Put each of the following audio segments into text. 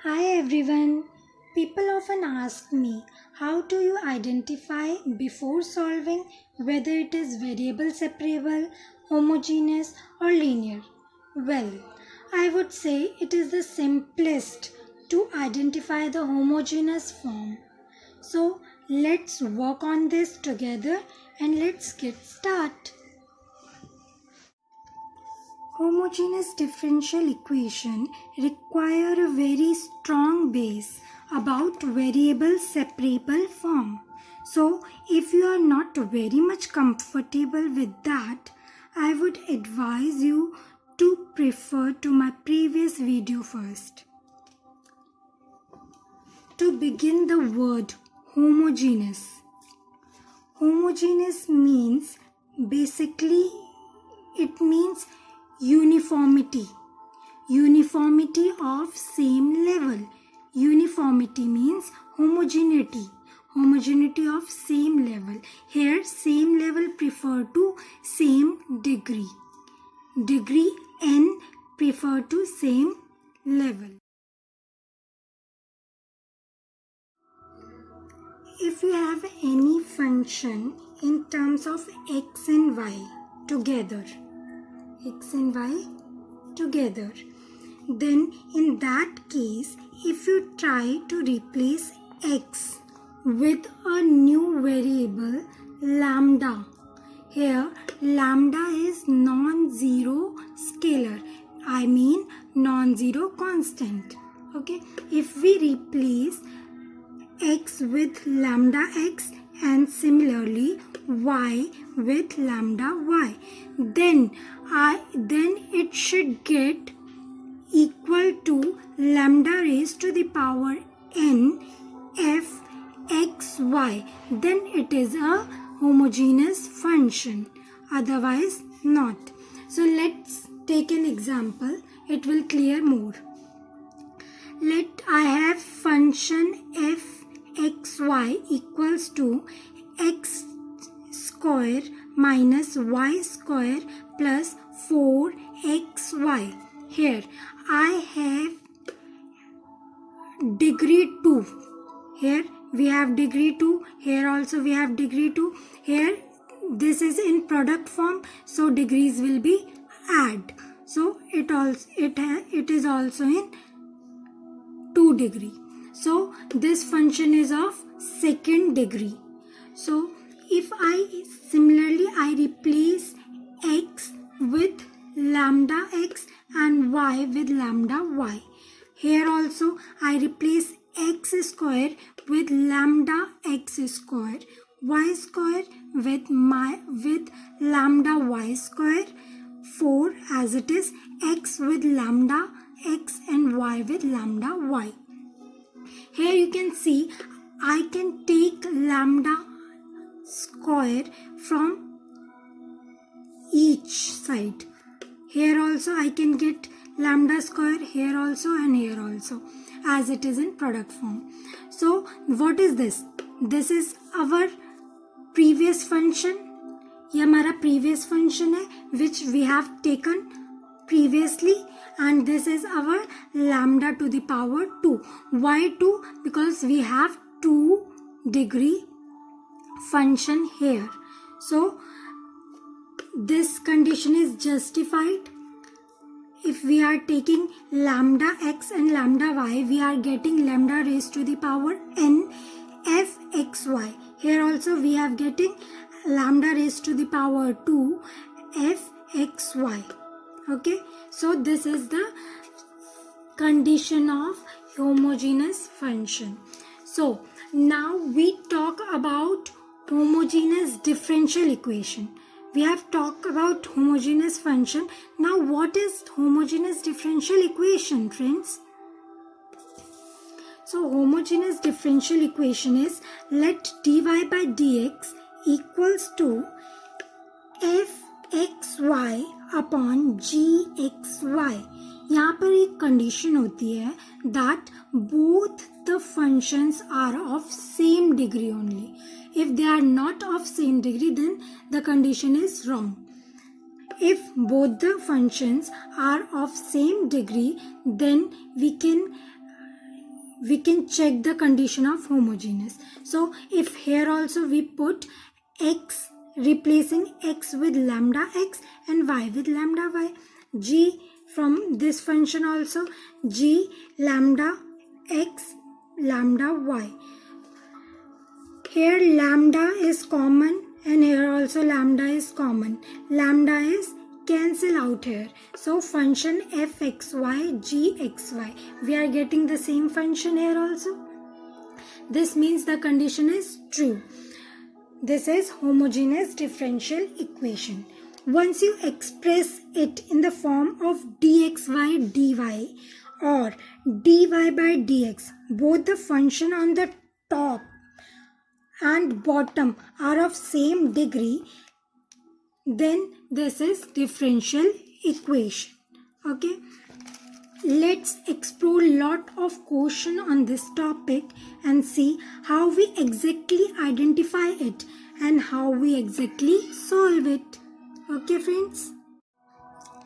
Hi everyone. People often ask me, how do you identify before solving whether it is variable separable, homogeneous or linear? Well, I would say it is the simplest to identify the homogeneous form. So, let's work on this together and let's get started. Homogeneous differential equation require a very strong base about variable separable form. So if you are not very much comfortable with that, I would advise you to prefer to my previous video first. To begin, the word homogeneous. Homogeneous means basically it means uniformity of same level. Uniformity means homogeneity of same level. Here same level prefer to same degree n prefer to same level. If you have any function in terms of x and y together, then in that case, if you try to replace x with a new variable lambda, here lambda is non-zero scalar, I mean non-zero constant. Okay, if we replace x with lambda x and similarly y with lambda y, then it should get equal to lambda raised to the power n f x y. Then it is a homogeneous function, otherwise not. So let's take an example, it will clear more. I have function f xy equals to x square minus y square plus 4xy. Here I have degree 2. Here we have degree 2. Here also we have degree 2. Here this is in product form, so degrees will be add. So it is also in 2 degree. So this function is of second degree. So if I replace x with lambda x and y with lambda y. Here also I replace x square with lambda x square, y square with lambda y square, 4 as it is, x with lambda x and y with lambda y. Here you can see I can take lambda square from each side. Here also I can get lambda square, here also and here also, as it is in product form. So what is this? This is our previous function. ये हमारा previous function है which we have taken previously, and this is our lambda to the power 2. Why 2? Because we have 2 degree function here. So this condition is justified. If we are taking lambda x and lambda y, we are getting lambda raised to the power n f x y. Here also we are getting lambda raised to the power 2 f x y. Okay, so this is the condition of homogeneous function. So now we talk about homogeneous differential equation. We have talked about homogeneous function. Now what is homogeneous differential equation, friends? So homogeneous differential equation is, let dy by dx equals to fxy upon gxy. यहाँ पर एक condition होती है that both the functions are of same degree only. If they are not of same degree, then the condition is wrong. If both the functions are of same degree, then we can we can check the condition of homogeneous. So if here also we put x, replacing x with lambda x and y with lambda y, g from this function also g lambda x lambda y. Here lambda is common and here also lambda is common. Lambda is cancel out here. So function fxy gxy. We are getting the same function here also. This means the condition is true. This is homogeneous differential equation. Once you express it in the form of dxy dy or dy by dx, both the function on the top and bottom are of same degree, then this is differential equation. Okay, let's explore lot of question on this topic and see how we exactly identify it and how we exactly solve it. Okay friends,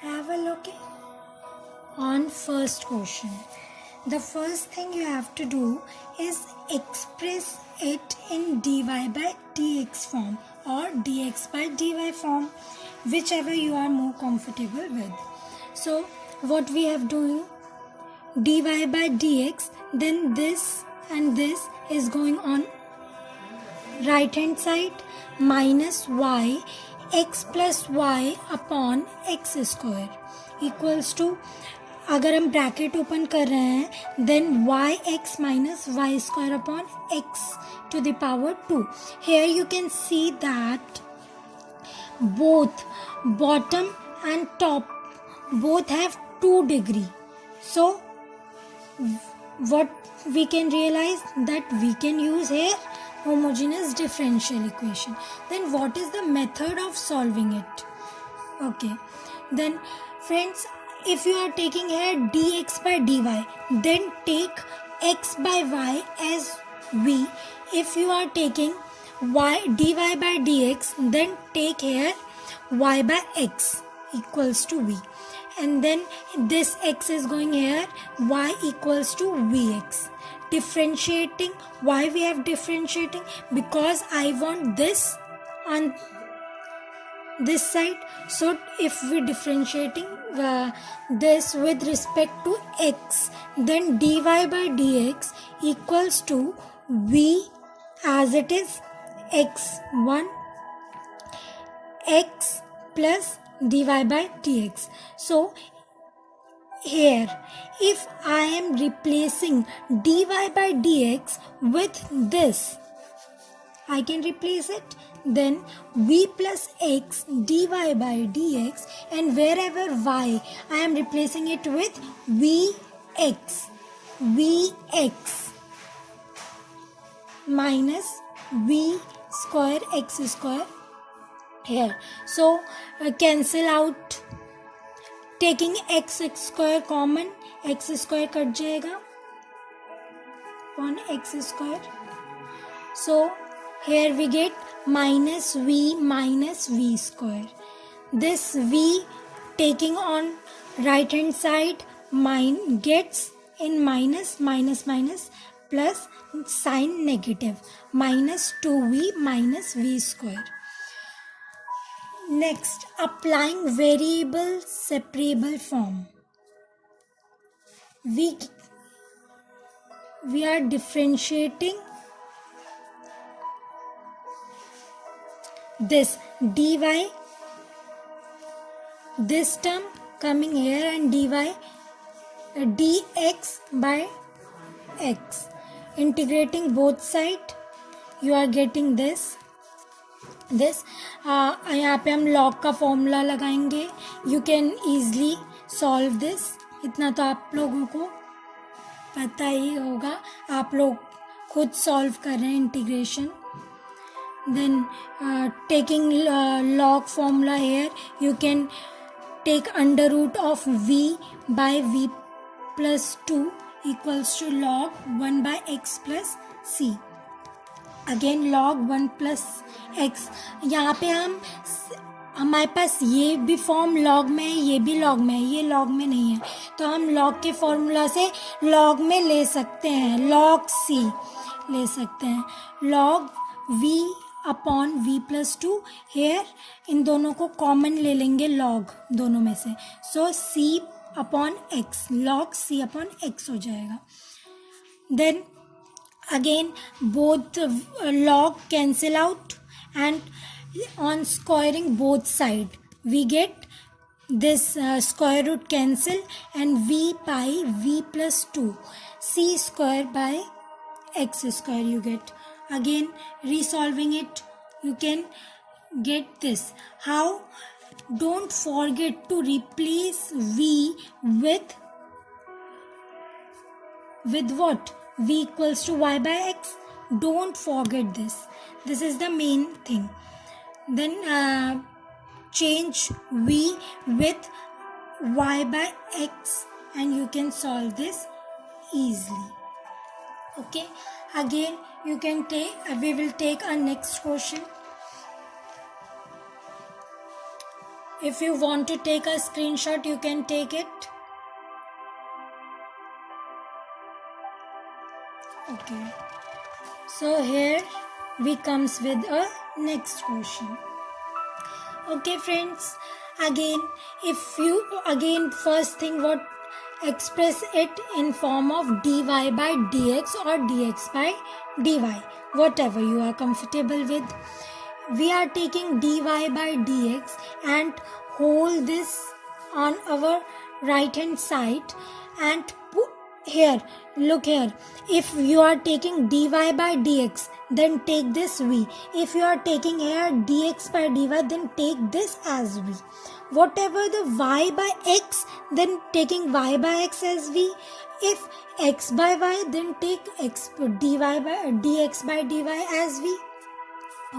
have a look on first question. The first thing you have to do is express it in dy by dx form or dx by dy form, whichever you are more comfortable with. So what we have doing, dy by dx, then this and this is going on right hand side, minus y x plus y upon x square equals to, अगर हम bracket open कर रहे हैं then y x minus y square upon x to the power 2. Here you can see that both bottom and top both have 2 degree. So what we can realize that we can use here homogeneous differential equation. Then what is the method of solving it? Okay, then friends, if you are taking here dx by dy, then take x by y as v. If you are taking y dy by dx, then take here y by x equals to v. And then this x is going here, y equals to vx. Differentiating, why we have differentiating? Because I want this on this side. So if we differentiating this with respect to x, then dy by dx equals to v as it is x1 x plus dy by dx. So here if I am replacing dy by dx with this, I can replace it, then v plus x dy by dx, and wherever y I am replacing it with vx minus v square x square here. So cancel out, taking x square common, x square cut जाएगा on x square. So here we get minus v square. This v taking on right hand side gets in minus plus sign negative, minus 2v minus v square. Next, applying variable separable form. We are differentiating this dy, this term coming here, and dy dx by x. Integrating both sides, you are getting this. यहाँ पे हम log का formula लगाएंगे. You can easily solve this. इतना तो आप लोगों को पता ही होगा, आप लोग खुद सॉल्व कर रहे हैं integration. Then taking log formula here, you can take under root of v by v plus 2 equals to log 1 by x plus c. Again log 1 plus x. यहाँ पे हम हमारे पास ये भी फॉर्म लॉग में है, ये भी लॉग में है, ये लॉग में नहीं है, तो हम लॉग के फॉर्मूला से लॉग में ले सकते हैं, लॉग सी ले सकते हैं, log v upon v plus two. Here इन दोनों को कॉमन ले लेंगे लॉग दोनों में से, so c upon x, log c upon x हो जाएगा। Then again both log cancel out, and on squaring both side we get this square root cancel, and v pi v plus 2 c square by x square you get. Again resolving it you can get this. How? Don't forget to replace v with what? V equals to y by x. Don't forget this. This is the main thing. Then change v with y by x and you can solve this easily. Okay. Again you can take, we will take our next question. If you want to take a screenshot you can take it. Okay, so here we comes with a next question. Okay friends, again if you first thing what, express it in form of dy by dx or dx by dy, whatever you are comfortable with. We are taking dy by dx and hold this on our right hand side and here, look here, if you are taking dy by dx then take this v, if you are taking here dx by dy then take this as v, whatever the y by x then taking y by x as v, if x by y then take x dy by dx by dy as v.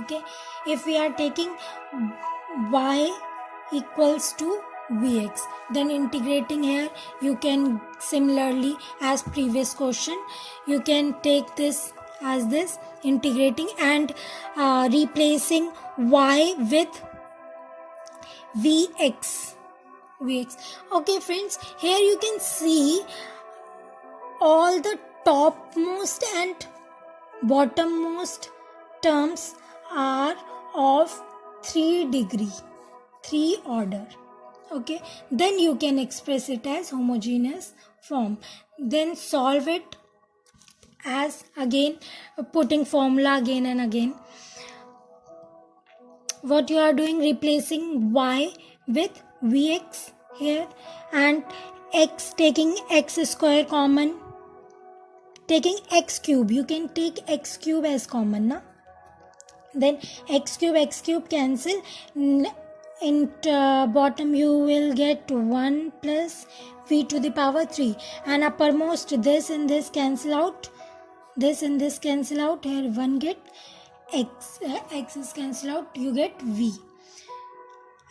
Okay, if we are taking y equals to vx then integrating here you can similarly as previous question you can take this as this integrating and replacing y with vx. Okay friends, here you can see all the topmost and bottommost terms are of 3 degree, 3 order. Okay, then you can express it as homogeneous form, then solve it as again putting formula again and again. What you are doing, replacing y with vx here and x, taking x square common, taking x cube, you can take x cube as common na, then x cube cancel, in bottom you will get 1 plus v to the power 3 and uppermost this and this cancel out, this and this cancel out, here 1 get x, x is cancel out, you get v,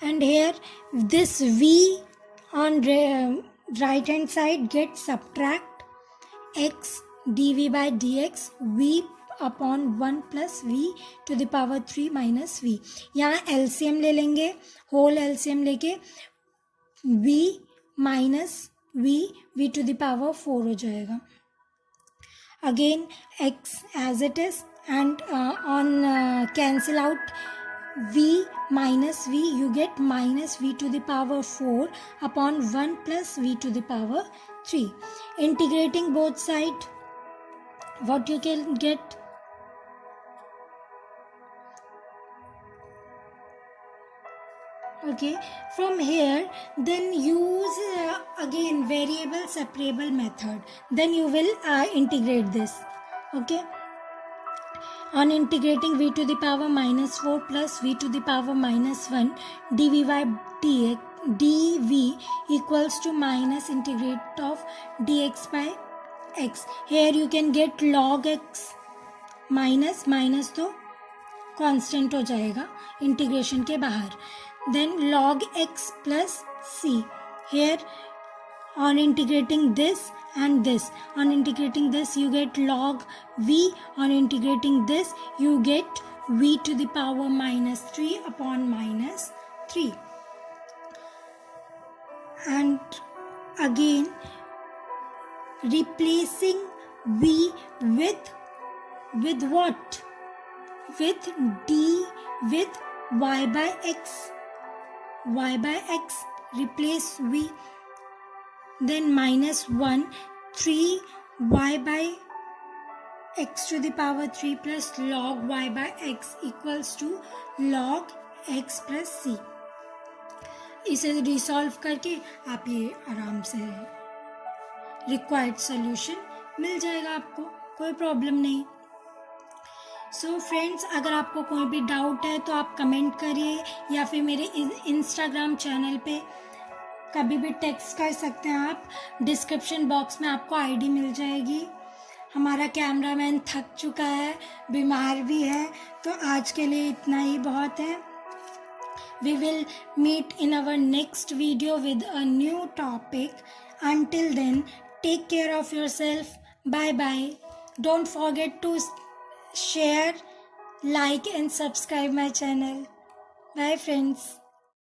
and here this v on right hand side get subtract x dv by dx v upon 1 plus v to the power 3 minus v, यहाँ LCM ले लेंगे, whole LCM लेके v minus v to the power 4 हो जाएगा. Again x as it is and on cancel out v minus v you get minus v to the power 4 upon 1 plus v to the power 3. Integrating both sides, what you can get, okay, from here then use again variable separable method, then you will integrate this. Okay, on integrating v to the power minus 4 plus v to the power minus 1 dv by dv equals to minus integrate of dx by x. Here you can get log x minus तो constant हो जाएगा integration के बाहर, then log x plus c. Here on integrating this and this, on integrating this you get log v, on integrating this you get v to the power minus 3 upon minus 3. And again replacing v with what? With d with y by x. Y by x, replace v. Then minus 1, 3 y by x to the power 3 plus log y by x equals to log x plus c. इसे resolve करके आप ये आराम से required solution मिल जाएगा आपको, कोई problem नहीं. सो फ्रेंड्स, अगर आपको कोई भी डाउट है तो आप कमेंट करिए या फिर मेरे इंस्टाग्राम चैनल पे कभी भी टेक्स्ट कर सकते हैं आप. डिस्क्रिप्शन बॉक्स में आपको आईडी मिल जाएगी. हमारा कैमरामैन थक चुका है, बीमार भी है, तो आज के लिए इतना ही बहुत है. We will meet in our next video with a new topic. Until then, take care of yourself. Bye bye. Don't forget to share, like and subscribe my channel. Bye friends.